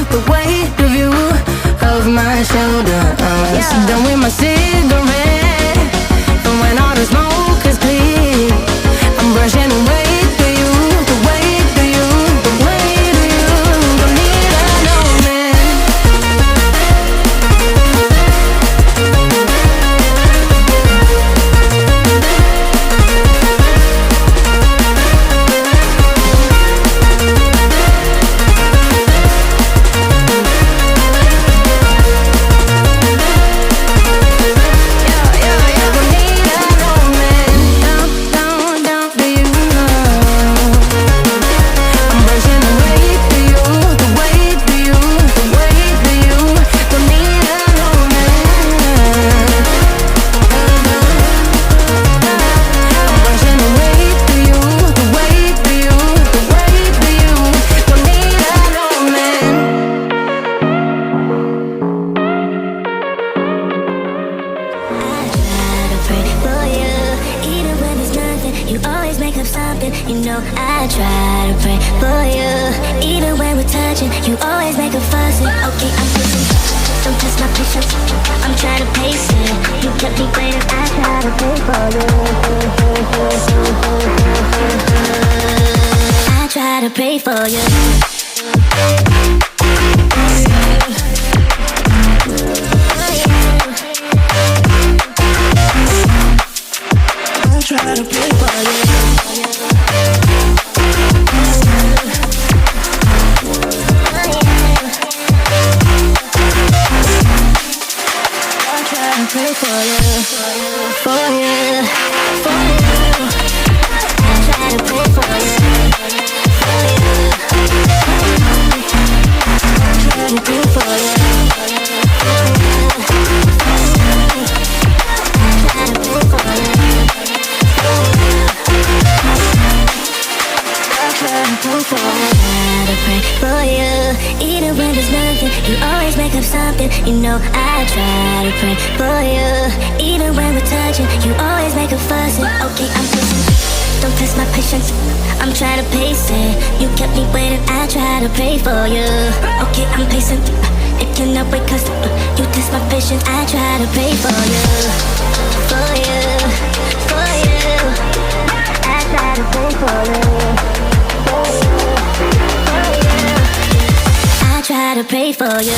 the weight of you, of my shoulders. Done with my cigarette, and when all the smoke is clear, I'm brushing away for you, the weight of you, the weight of you. Don't need another man. You know I try to pray for you. Even when we're touching, you always make a fuss. Okay, I'm pushing, don't test my patience. I'm trying to pace it. You kept me waiting, I try to pray for you. I try to pray for you. I try to pray for you. Pray for you, for you, for you. I try to pray for you, for you. I try to pray for you, for you. I try to pray for you, I try to pray for you. I try to pray for you. Even when there's nothing, you always make up something. You know I try to pray for you. Even when we're touching, you always make a fuss. Okay, I'm pushing, don't test my patience. I'm trying to pace it. You kept me waiting, I try to pray for you. Okay, I'm pacing, it cannot wait 'cause you test my patience. I try to pray for you, for you, for you. I try to pray for you, for you, for you. I try to pray for you.